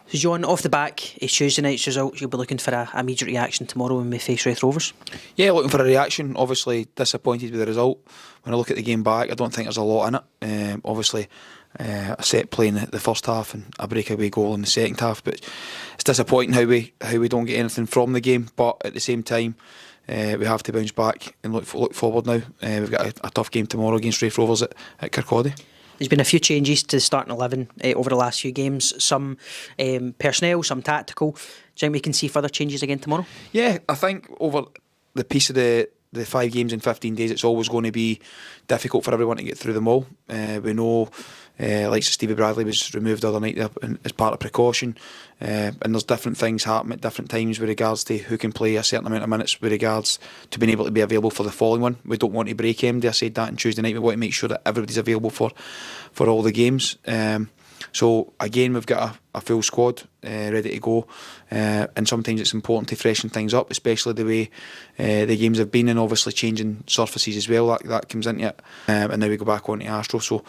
So John, off the back of Tuesday night's results, you'll be looking for a immediate reaction tomorrow when we face Raith Rovers? Yeah, looking for a reaction. Obviously disappointed with the result. When I look at the game back, I don't think there's a lot in it. Obviously a set play in the first half and a breakaway goal in the second half, but it's disappointing how we don't get anything from the game. But at the same time, we have to bounce back and look forward now. We've got a tough game tomorrow against Raith Rovers at Kirkcaldy. There's been a few changes to the starting 11 over the last few games. Some personnel, some tactical. Do you think we can see further changes again tomorrow? Yeah, I think over the piece of the 5 games in 15 days, it's always going to be difficult for everyone to get through them all. We know, like Stevie Bradley was removed the other night there as part of precaution, and there's different things happen at different times with regards to who can play a certain amount of minutes with regards to being able to be available for the following one. We don't want to break MD. I said that on Tuesday night. We want to make sure that everybody's available for all the games. So again, we've got a full squad ready to go, and sometimes it's important to freshen things up, especially the way the games have been, and obviously changing surfaces as well. That comes into it, and now we go back on to Astro. So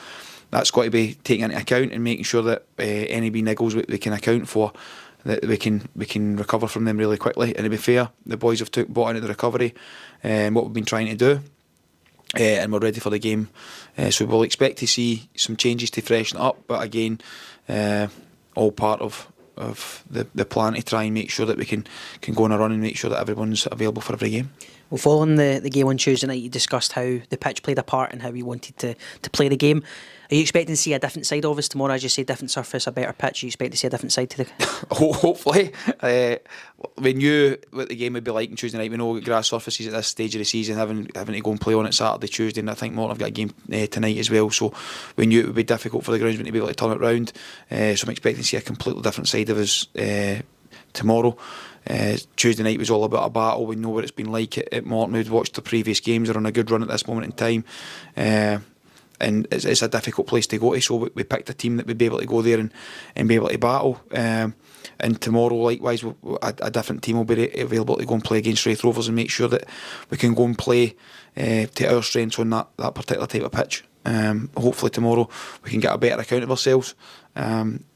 that's got to be taken into account, and making sure that any wee niggles we can account for, that we can recover from them really quickly. And to be fair, the boys have bought into the recovery and what we've been trying to do. And we're ready for the game, so we'll expect to see some changes to freshen it up, but again, all part of the plan to try and make sure that we can go on a run and make sure that everyone's available for every game. Well, following the game on Tuesday night, you discussed how the pitch played a part and how we wanted to play the game. Are you expecting to see a different side of us tomorrow? As you say, different surface, a better pitch. Are you expect to see a different side to the... Hopefully. We knew what the game would be like on Tuesday night. We know grass surfaces at this stage of the season, having to go and play on it Saturday, Tuesday, and I think Morton have got a game tonight as well, so we knew it would be difficult for the groundsmen to be able to turn it round. So I'm expecting to see a completely different side of us tomorrow. Tuesday night was all about a battle. We know what it's been like at Morton. We've watched the previous games. They're on a good run at this moment in time. And it's a difficult place to go to, so we picked a team that would be able to go there and be able to battle. And tomorrow, likewise, a different team will be available to go and play against Raith Rovers and make sure that we can go and play to our strengths on that particular type of pitch. Hopefully tomorrow we can get a better account of ourselves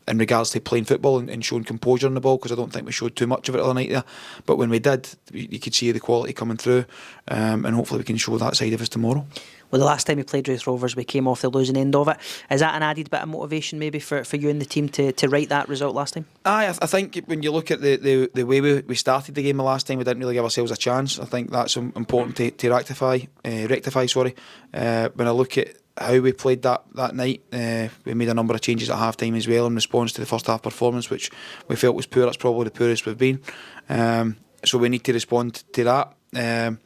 in regards to playing football and showing composure on the ball, because I don't think we showed too much of it the other night there. But when we did, you could see the quality coming through, and hopefully we can show that side of us tomorrow. Well, the last time we played Raith Rovers, we came off the losing end of it. Is that an added bit of motivation maybe for you and the team to right that result last time? I think when you look at the way we started the game the last time, we didn't really give ourselves a chance. I think that's important to rectify. When I look at how we played that night, we made a number of changes at half time as well in response to the first half performance, which we felt was poor. It's probably the poorest we've been, so we need to respond to that.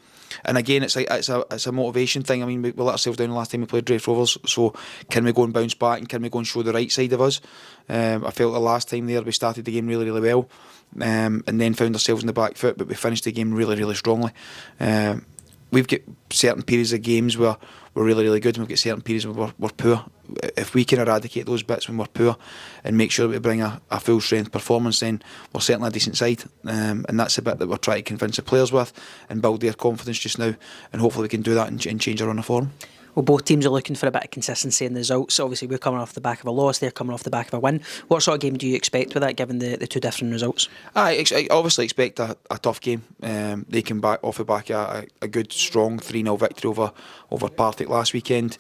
And again, it's a motivation thing. I mean, we let ourselves down the last time we played Raith Rovers, so can we go and bounce back, and can we go and show the right side of us? I felt the last time there we started the game really, really well, and then found ourselves in the back foot, but we finished the game really, really strongly. We've got certain periods of games where we're really, really good, and we've got certain periods where we're poor. If we can eradicate those bits when we're poor and make sure that we bring a full strength performance, then we're certainly a decent side, and that's the bit that we're trying to convince the players with and build their confidence just now, and hopefully we can do that and change our run of form. Well, both teams are looking for a bit of consistency in the results. Obviously, we're coming off the back of a loss, they're coming off the back of a win. What sort of game do you expect with that, given the two different results? I obviously expect a tough game. They came back off the back of a good, strong 3-0 victory over Partick last weekend.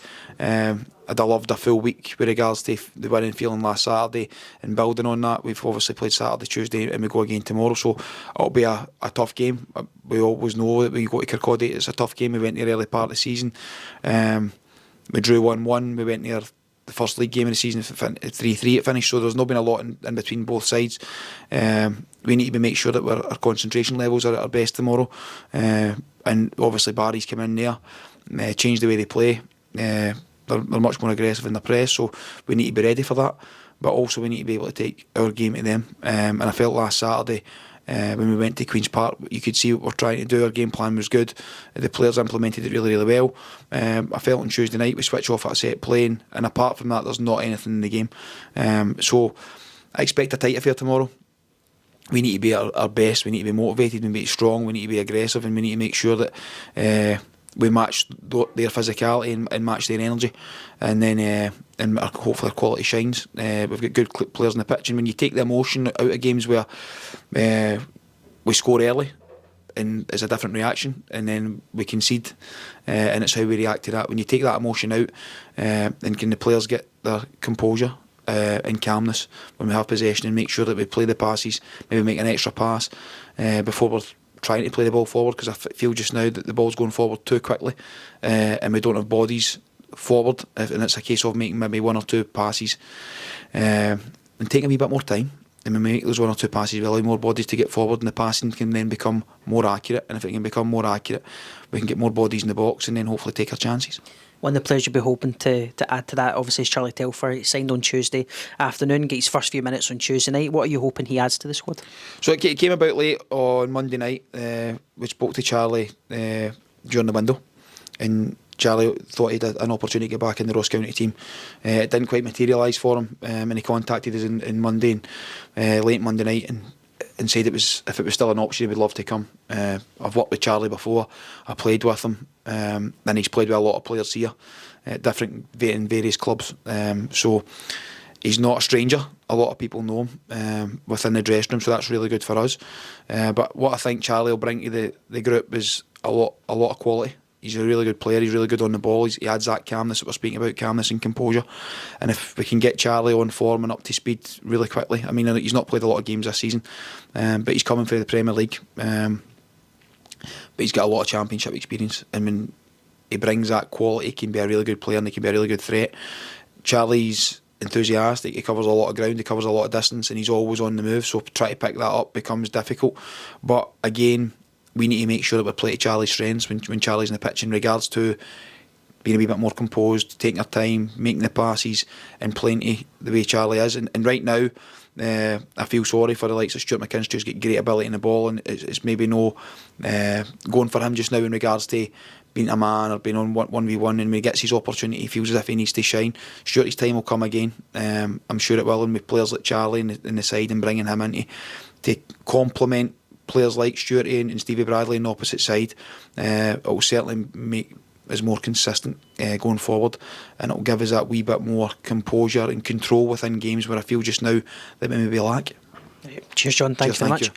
I'd have loved a full week with regards to the winning feeling last Saturday and building on that. We've obviously played Saturday, Tuesday, and we go again tomorrow, so it'll be a tough game. We always know that when you go to Kirkcaldy, it's a tough game. We went there early part of the season. We drew 1-1. We went there the first league game of the season, 3-3 it finished, so there's not been a lot in between both sides. We need to make sure that our concentration levels are at our best tomorrow, and obviously Barry's come in there, changed the way they play. They're much more aggressive in the press, so we need to be ready for that, but also we need to be able to take our game to them. And I felt last Saturday, when we went to Queen's Park, you could see what we're trying to do. Our game plan was good, the players implemented it really, really well. I felt on Tuesday night we switched off at a set playing, and apart from that there's not anything in the game. So I expect a tight affair tomorrow. We need to be our best, we need to be motivated, we need to be strong, we need to be aggressive, and we need to make sure that we match their physicality and match their energy, and then hopefully our quality shines. We've got good players on the pitch, and when you take the emotion out of games where we score early, and it's a different reaction, and then we concede, and it's how we react to that. When you take that emotion out, and can the players get their composure and calmness when we have possession, and make sure that we play the passes, maybe make an extra pass before we're trying to play the ball forward, because I feel just now that the ball's going forward too quickly, and we don't have bodies forward, and it's a case of making maybe 1 or 2 passes and taking a wee bit more time. And when we make those 1 or 2 passes, we allow more bodies to get forward, and the passing can then become more accurate. And if it can become more accurate, we can get more bodies in the box, and then hopefully take our chances. One of the players you'll be hoping to add to that, obviously, is Charlie Telfer. He signed on Tuesday afternoon, get his first few minutes on Tuesday night. What are you hoping he adds to the squad? So it came about late on Monday night. We spoke to Charlie during the window, and Charlie thought he had an opportunity to get back in the Ross County team. It didn't quite materialise for him, and he contacted us in Monday, late Monday night, and said if it was still an option, he would love to come. I've worked with Charlie before. I played with him, and he's played with a lot of players here, in various clubs. So he's not a stranger. A lot of people know him within the dressing room, so that's really good for us. But what I think Charlie will bring to the group is a lot of quality. He's a really good player. He's really good on the ball. He adds that calmness that we're speaking about, calmness and composure. And if we can get Charlie on form and up to speed really quickly, I mean, he's not played a lot of games this season, but he's coming for the Premier League. But he's got a lot of Championship experience, and when he brings that quality, he can be a really good player and he can be a really good threat. Charlie's enthusiastic. He covers a lot of ground. He covers a lot of distance, and he's always on the move. So try to pick that up becomes difficult. But again, we need to make sure that we play to Charlie's strengths when Charlie's in the pitch, in regards to being a wee bit more composed, taking our time, making the passes, and playing to the way Charlie is. And right now, I feel sorry for the likes of Stuart McKinstry, who's got great ability in the ball, and it's maybe no going for him just now in regards to being a man or being on 1v1, and when he gets his opportunity, he feels as if he needs to shine. Stuart's time will come again. I'm sure it will, and with players like Charlie in the side, and bringing him in to complement players like Stuart and Stevie Bradley on the opposite side, it will certainly make us more consistent going forward, and it will give us that wee bit more composure and control within games where I feel just now that we maybe lack. Cheers, John. Thanks very much. You.